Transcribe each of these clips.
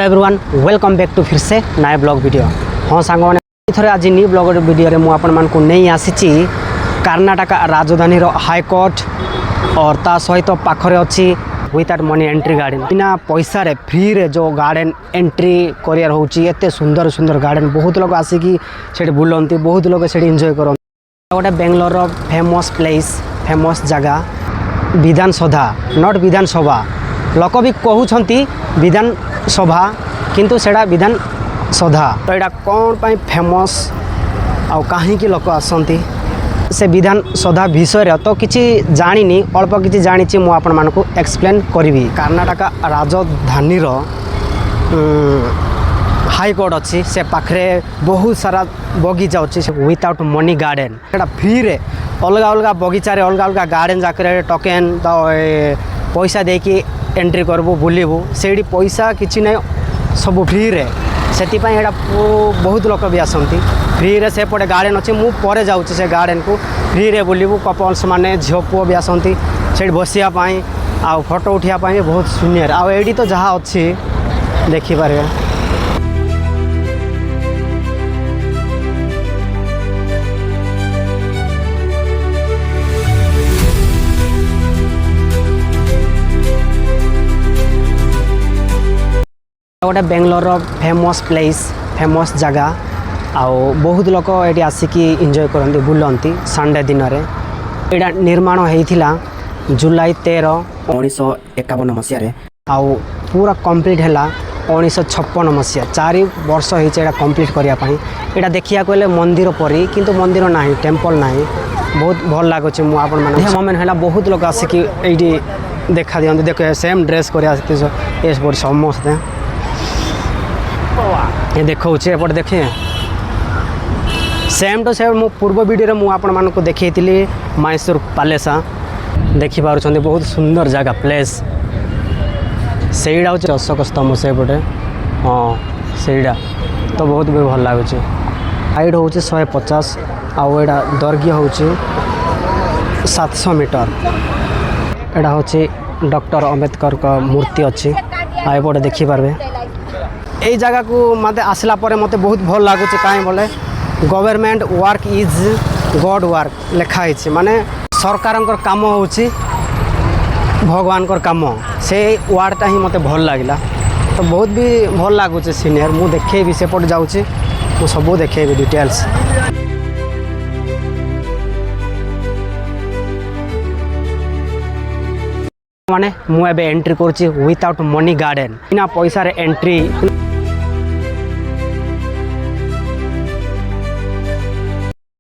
Everyone welcome back to फिर से नए ब्लॉग वीडियो। हाँ सांग मैंने थोड़े आज न्यू ब्लॉग वीडियो में मुझे नहीं आसी कर्नाटक राजधानी हाईकोर्ट और ता सहित पाखरे अच्छी विदाउट मनी एंट्री गार्डन बिना पैसा रे फ्री रे जो गार्डन एंट्री करियर होची एते सुंदर सुंदर गार्डन बहुत लोग आसिकी से बुलती बहुत लोग से एंजॉय करते। गोटे बेंगलोर फेमस प्लेस फेमस जगह विधानसभा नॉट विधानसभा लोक भी कहते विधानसभा किंतु सेटा विधानसभा तो यहाँ कौन पाई फेमस आउ कहीं लोक आसती से विधानसभा विषय तो किसी जानी अल्प किसी जानी मु आपण मानक एक्सप्लेन करी। कर्नाटक राजधानी हाईकोर्ट अच्छी से पाखे बहुत सारा बगीचा अच्छी विदाउट मनी गार्डन सेटा फ्री रे अलग अलग बगीचारे अलग अलग गार्डन जाकर टोकेन तो पैसा देकी एंट्री करबू बुलबू से पैसा किसी ना सब फ्री रे से बहुत लोग भी आसती फ्री रे से पटे गार्डन अच्छे मु परे जाऊँ से गार्डन को फ्री रे बुलबू कपल्स माने झील पुओ भी आसती से बसापी आ फोटो उठापी बहुत सुंदर आड़ी तो जहाँ अच्छी देखिपारे। गोटे बेंगलोर फेमस प्लेस फेमस जगह आउ बहुत लोग ये आसिकी एंजॉय करते बुलती संडे दिन में यहाँ निर्माण होता जुलाई 13 1951 मसीह आउ पूरा कंप्लीट है 1956 मसीहा 4 वर्ष होता कंप्लीट करने यहाँ देखा गले मंदिर परी किंतु मंदिर ना टेम्पल ना बहुत भल लगुच मुझे मोमेंट है बहुत लोग आसिकी ये देखा दिखते देख सेम ड्रेस कर समस्ते ये देखा एपटे देखिए सेम टू सेम मो पूर्व वीडियो में मुझे देखी मैसूर पैलेस देखिपुं बहुत सुंदर जगह प्लेस सेटा हूँ अशोक स्तंभ से पटे हाँ सेटा तो बहुत भी भल लगुच हाइट हूँ 150 आउ यहाँ दैर्घ्य हूँ 700 मीटर यहाँ हूँ डॉक्टर अंबेडकर का मूर्ति अच्छी आएपटे देखिपारे यही जगह को मत आसला मत बहुत भल लगुच कहीं बोले government work is God work लिखाई माने सरकार काम हो भगवान काम से वार्डटा ही मत भल लगे तो बहुत भी भल लगुच सीनियर मु देखेबी सेपट जाऊँगी मु सब देखेबी डिटेल्स माने मु एबे एंट्री करछि विदाउट मनी गार्डन बिना पैसा रे एंट्री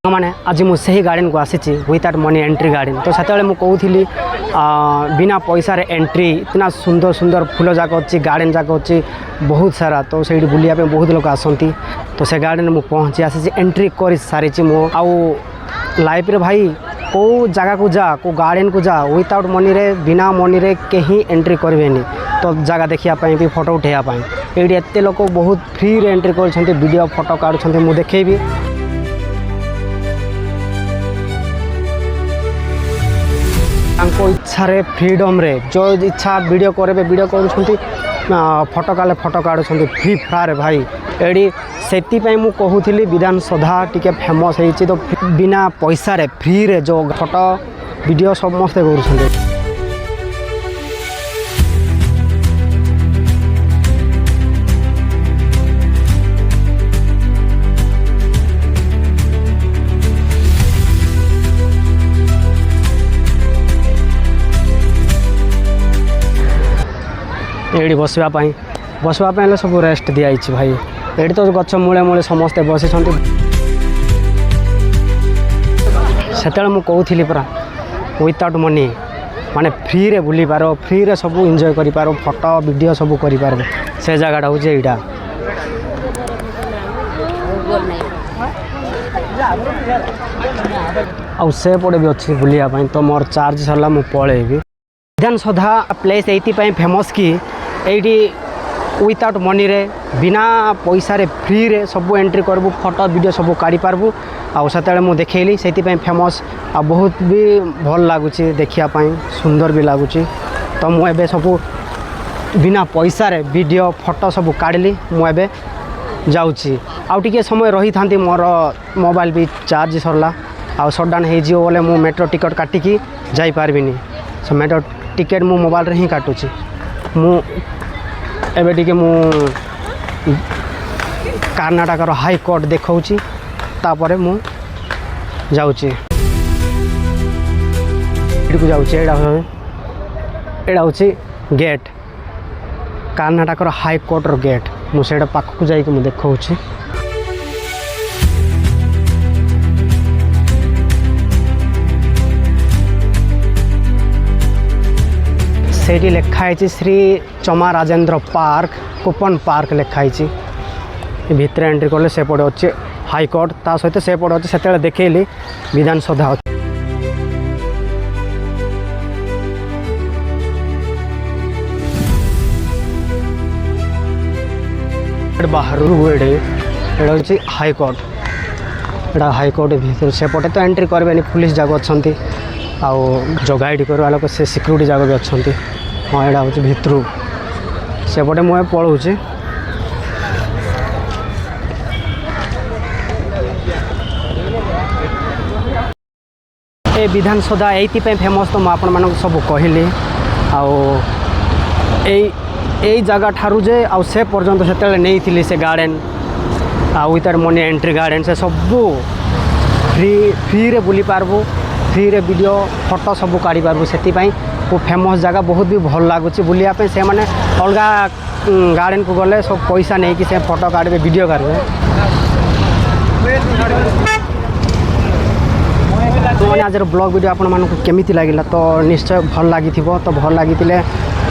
माने आज मुझे ही गार्डन को आसी विदाउट मनी एंट्री गार्डन तो से मुझे कहूली बिना पैसा रे एंट्री इतना सुंदर सुंदर फूल जाक अच्छी गार्डन जाक अच्छी बहुत सारा तो से बुलाया बहुत लोग आसती तो से गार्डन मुझे पहुँची आसी एंट्री कर सारी मु आउ लाइफ रे भाई को जगह को जा को गार्डन को जा विदाउट मनी रे बिना मनी रे कहीं एंट्री करें तो जगह देखापी भी फोटो उठापी ये एत लोग बहुत फ्री रे एंट्री कर वीडियो फोटो काढ़ुं मुझे देखेबी इच्छा रे फ्रीडम रे जो इच्छा वीडियो करेंगे वीडियो कर फोटो काले फोटो काढ़ुं फ्री फायर भाई एडी से कहूली विधानसभा टी फेमस होती तो बिना पैसा रे फ्री रे जो फोटो वीडियो समस्ते कर ये बसवाई सब रेस्ट दिखाई भाई ये तो गच मूले मूले समस्ते बसी से मुझे कहूली पूरा विदाउट मनी माने फ्री रे बुली पार फ्री रे सब एंजॉय करि पारो फोटो वीडियो सब करि पारो से जगहटा हूँ यहाँ आउ से पड़े भी अच्छी बुलायापी तो मोर चार्ज सरला मु पलैबी। विधानसभा प्लेस ये फेमस कि एटी विदाउट मनी रे बिना पैसा रे फ्री रे सब एंट्री करबू फोटो वीडियो सब काढ़ी पारबू आउ से मुझे देखली से फेमस आ बहुत भी भल लगुच देखापी सुंदर भी लगुच तो मुझे सब बिना पैसा रे वीडियो फोटो सब काढ़ली मुझे जाऊँगी आउ टिके समय रही था मोर मोबाइल भी चार्ज सरला आउ सटडाउन हो बोले मु मेट्रो टिकट काटिकी जापारबिनी सो मेट्रो टिकेट मु मोबाइल रे ही काटुची मु एबे टिके मु कर्नाटकर हाई कोर्ट देखौची तापरे मु जाऊँगी को जाऊँगी एड़ा हूँ गेट कर्नाटकर हाई कोर्टर गेट मुझे पाखक जाइए मुझे देखा से लिखाई श्री चमा राजेंद्र पार्क कूपन पार्क लिखाई भितर एंट्री कले से पड़े अच्छे हाईकोर्ट ता सहित से पड़े अच्छे से देखली विधानसभा बाहर ये हाईकोर्ट एटा हाईकोर्ट भीतर सेपटे तो एंट्री करें पुलिस जाक अच्छा आउ जो गाइड करवा लोक से सिक्यूरीटी जाक भी अच्छा हाँ यहाँ हूँ भितर सेपटे मुझे पलाऊँ ए विधानसभा ये फेमस तो मुझे आप सब कहली आई जगह ठारू जे आउ से पर्यंत से नहीं थी से garden without money entry garden से सबू फ्री रे बुली पारबू फ्री रे वीडियो फोटो सब काढ़ी पारबू से वो फेमस जगह बहुत भी भल लगुच बुलापी से मैंने अलग गार्डन को गले सब पैसा नहीं कि से फोटो काढ़े वीडियो काढ़े तो मैंने आज ब्लॉग वीडियो आपको केमी लगे तो निश्चय भल लगी तो भल लगी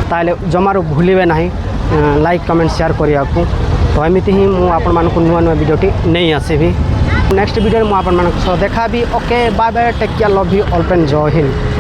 ताले जमार भूलिबे नहीं लाइक कमेंट शेयर करिया को तो एमती ही मु आपण मानक नुआ नुआ वीडियोटी नहीं आसीबी नेक्स्ट वीडियो में मु आपण मानक देखा भी okay bye bye take care love you all friend जय हिंद।